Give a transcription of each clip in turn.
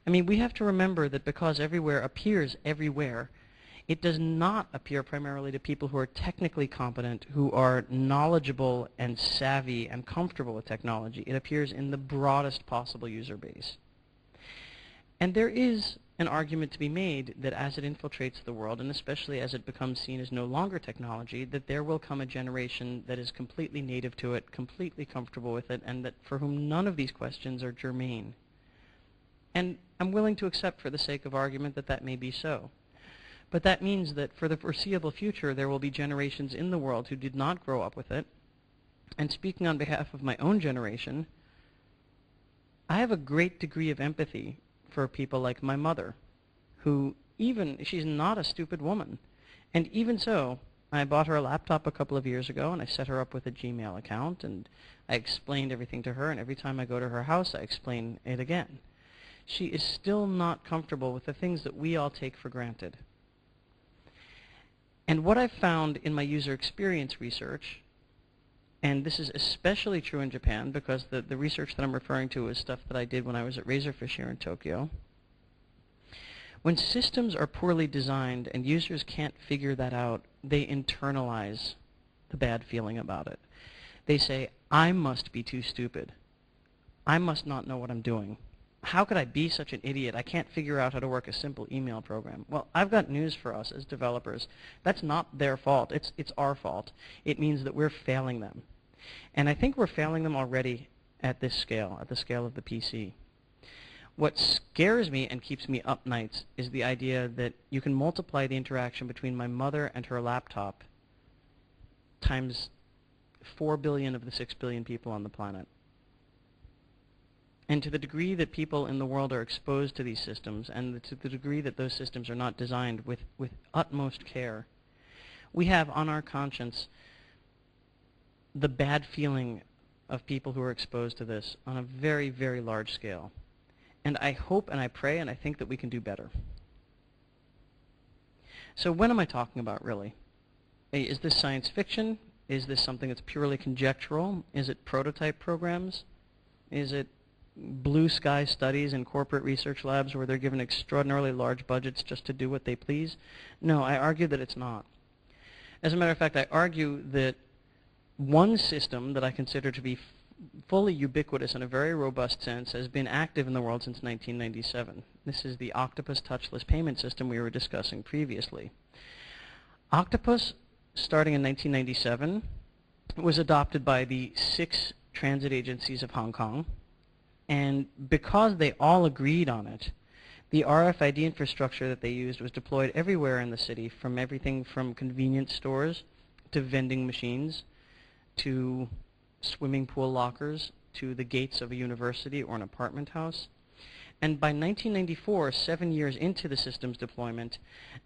I mean, we have to remember that because Everywhere appears everywhere, it does not appear primarily to people who are technically competent, who are knowledgeable and savvy and comfortable with technology. It appears in the broadest possible user base. And there is an argument to be made that as it infiltrates the world, and especially as it becomes seen as no longer technology, that there will come a generation that is completely native to it, completely comfortable with it, and that for whom none of these questions are germane. And I'm willing to accept for the sake of argument that that may be so. But that means that for the foreseeable future, there will be generations in the world who did not grow up with it. And speaking on behalf of my own generation, I have a great degree of empathy for people like my mother, who she's not a stupid woman. And even so, I bought her a laptop a couple of years ago, and I set her up with a Gmail account, and I explained everything to her, and every time I go to her house, I explain it again. She is still not comfortable with the things that we all take for granted. And what I've found in my user experience research, and this is especially true in Japan because the research that I'm referring to is stuff that I did when I was at Razorfish here in Tokyo. When systems are poorly designed and users can't figure that out, they internalize the bad feeling about it. They say, I must be too stupid. I must not know what I'm doing. How could I be such an idiot? I can't figure out how to work a simple email program. Well, I've got news for us as developers. That's not their fault. It's our fault. It means that we're failing them. And I think we're failing them already at this scale, at the scale of the PC. What scares me and keeps me up nights is the idea that you can multiply the interaction between my mother and her laptop times 4 billion of the 6 billion people on the planet. And to the degree that people in the world are exposed to these systems, and to the degree that those systems are not designed with utmost care, we have on our conscience the bad feeling of people who are exposed to this on a very, very large scale. And I hope and I pray and I think that we can do better. So what am I talking about, really? Is this science fiction? Is this something that's purely conjectural? Is it prototype programs? Is it blue sky studies in corporate research labs where they're given extraordinarily large budgets just to do what they please? No, I argue that it's not. As a matter of fact, I argue that one system that I consider to be fully ubiquitous in a very robust sense has been active in the world since 1997. This is the Octopus touchless payment system we were discussing previously. Octopus, starting in 1997, was adopted by the 6 transit agencies of Hong Kong. And because they all agreed on it, the RFID infrastructure that they used was deployed everywhere in the city, from everything from convenience stores to vending machines to swimming pool lockers to the gates of a university or an apartment house. And by 1994, 7 years into the system's deployment,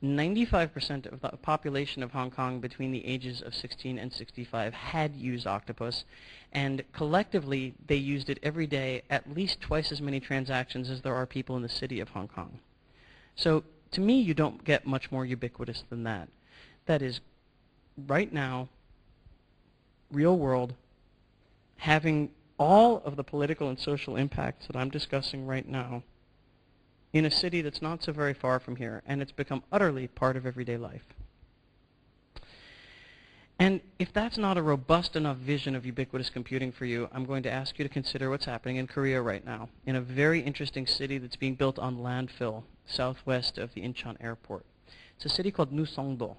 95% of the population of Hong Kong between the ages of 16 and 65 had used Octopus, and collectively they used it every day, at least twice as many transactions as there are people in the city of Hong Kong. So to me, you don't get much more ubiquitous than that. That is, right now, real world, having all of the political and social impacts that I'm discussing right now in a city that's not so very far from here, and it's become utterly part of everyday life. And if that's not a robust enough vision of ubiquitous computing for you, I'm going to ask you to consider what's happening in Korea right now, in a very interesting city that's being built on landfill southwest of the Incheon airport. It's a city called Nusongdo.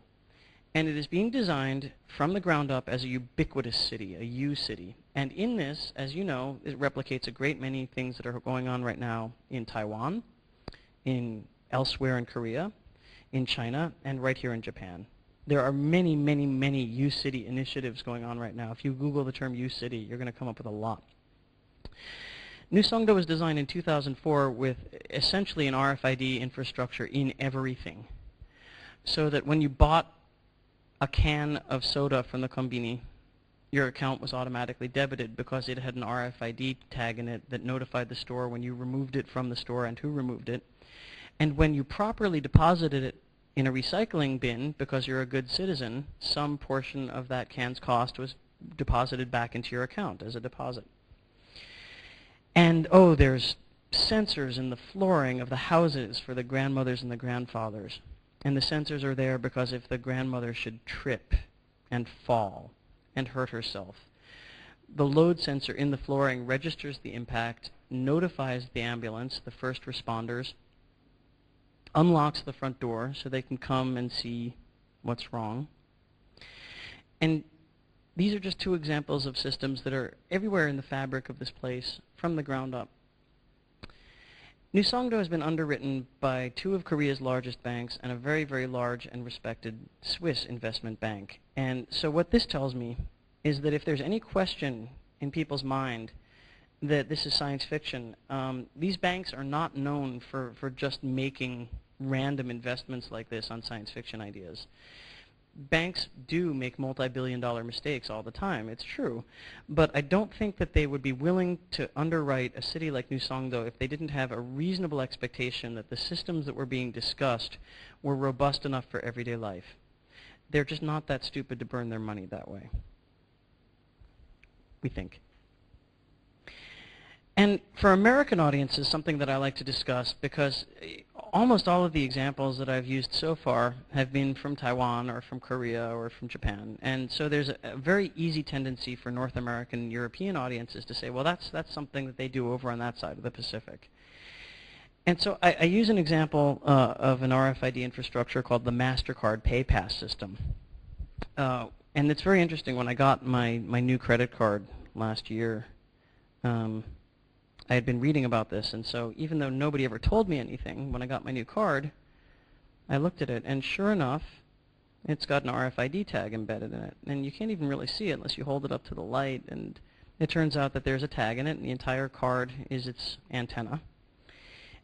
And it is being designed from the ground up as a ubiquitous city, a U city. And in this, as you know, it replicates a great many things that are going on right now in Taiwan, elsewhere in Korea, in China, and right here in Japan. There are many, many, many U city initiatives going on right now. If you Google the term U city, you're going to come up with a lot. Nusongdo was designed in 2004 with essentially an RFID infrastructure in everything, so that when you bought a can of soda from the kombini, your account was automatically debited because it had an RFID tag in it that notified the store when you removed it from the store and who removed it. And when you properly deposited it in a recycling bin, because you're a good citizen, some portion of that can's cost was deposited back into your account as a deposit. And oh, there's sensors in the flooring of the houses for the grandmothers and the grandfathers. And the sensors are there because if the grandmother should trip and fall and hurt herself, the load sensor in the flooring registers the impact, notifies the ambulance, the first responders, unlocks the front door so they can come and see what's wrong. And these are just two examples of systems that are everywhere in the fabric of this place from the ground up. New Songdo has been underwritten by two of Korea's largest banks and a very, very large and respected Swiss investment bank. And so what this tells me is that if there's any question in people's mind that this is science fiction, these banks are not known for just making random investments like this on science fiction ideas. Banks do make multi-billion-dollar mistakes all the time, it's true, but I don't think that they would be willing to underwrite a city like New Songdo if they didn't have a reasonable expectation that the systems that were being discussed were robust enough for everyday life. They're just not that stupid to burn their money that way, we think. And for American audiences, something that I like to discuss, because almost all of the examples that I've used so far have been from Taiwan or from Korea or from Japan. And so there's a very easy tendency for North American and European audiences to say, well, that's something that they do over on that side of the Pacific. And so I use an example of an RFID infrastructure called the MasterCard PayPass system. And it's very interesting. When I got my new credit card last year, I had been reading about this, and so even though nobody ever told me anything, when I got my new card, I looked at it, and sure enough, it's got an RFID tag embedded in it. And you can't even really see it unless you hold it up to the light, and it turns out that there's a tag in it, and the entire card is its antenna.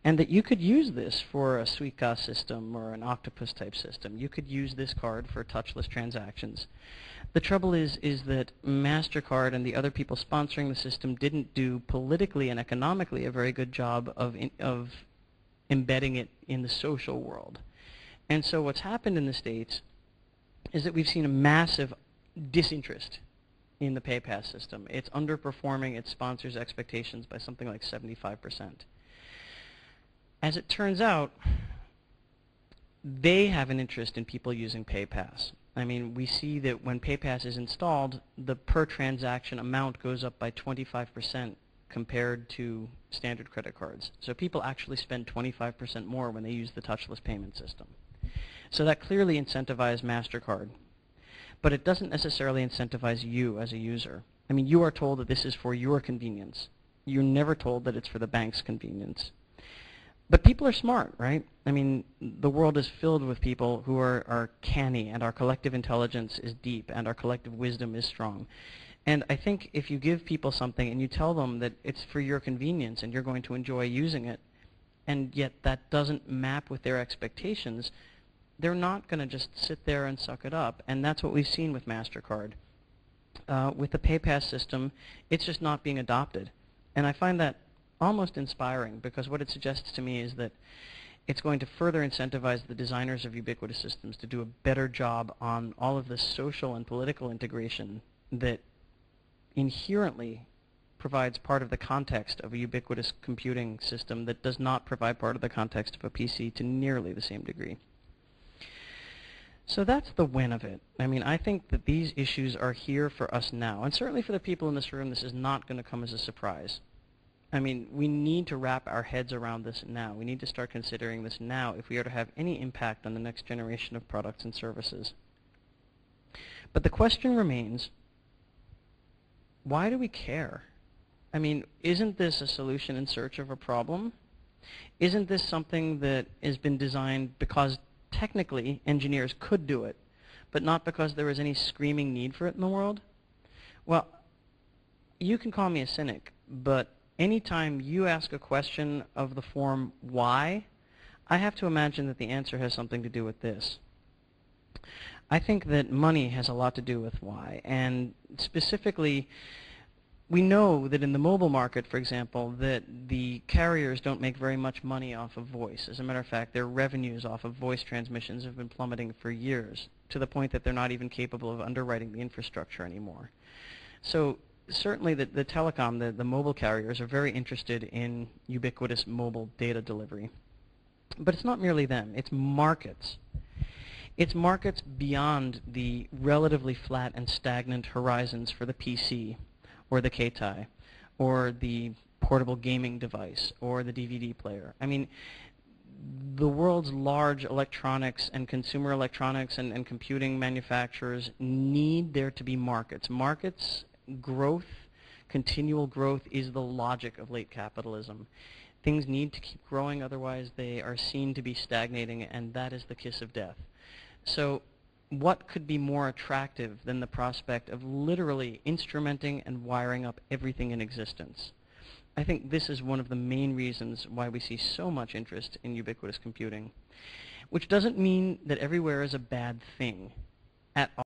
And that you could use this for a Suica system or an octopus type system. You could use this card for touchless transactions. The trouble is that MasterCard and the other people sponsoring the system didn't do politically and economically a very good job of embedding it in the social world. And so what's happened in the States is that we've seen a massive disinterest in the PayPass system. It's underperforming its sponsors' expectations by something like 75%. As it turns out, they have an interest in people using PayPass. I mean, we see that when PayPass is installed, the per transaction amount goes up by 25% compared to standard credit cards. So people actually spend 25% more when they use the touchless payment system. So that clearly incentivizes MasterCard. But it doesn't necessarily incentivize you as a user. I mean, you are told that this is for your convenience. You're never told that it's for the bank's convenience. But people are smart, right? I mean, the world is filled with people who are canny, and our collective intelligence is deep, and our collective wisdom is strong. And I think if you give people something and you tell them that it's for your convenience and you're going to enjoy using it, and yet that doesn't map with their expectations, they're not going to just sit there and suck it up. And that's what we've seen with MasterCard. With the PayPass system, it's just not being adopted. And I find that almost inspiring, because what it suggests to me is that it's going to further incentivize the designers of ubiquitous systems to do a better job on all of the social and political integration that inherently provides part of the context of a ubiquitous computing system that does not provide part of the context of a PC to nearly the same degree. So that's the win of it. I mean, I think that these issues are here for us now, and certainly for the people in this room, this is not going to come as a surprise. I mean, we need to wrap our heads around this now. We need to start considering this now if we are to have any impact on the next generation of products and services. But the question remains, why do we care? I mean, isn't this a solution in search of a problem? Isn't this something that has been designed because technically engineers could do it, but not because there was any screaming need for it in the world? Well, you can call me a cynic, but anytime you ask a question of the form, why, I have to imagine that the answer has something to do with this. I think that money has a lot to do with why, and specifically, we know that in the mobile market, for example, that the carriers don't make very much money off of voice. As a matter of fact, their revenues off of voice transmissions have been plummeting for years, to the point that they're not even capable of underwriting the infrastructure anymore. So certainly the telecom, the mobile carriers are very interested in ubiquitous mobile data delivery. But it's not merely them, it's markets. It's markets beyond the relatively flat and stagnant horizons for the PC or the Keitai or the portable gaming device or the DVD player. I mean, the world's large electronics and consumer electronics and computing manufacturers need there to be markets. Markets, growth, continual growth is the logic of late capitalism. Things need to keep growing, otherwise they are seen to be stagnating, and that is the kiss of death. So what could be more attractive than the prospect of literally instrumenting and wiring up everything in existence? I think this is one of the main reasons why we see so much interest in ubiquitous computing, which doesn't mean that everywhere is a bad thing at all.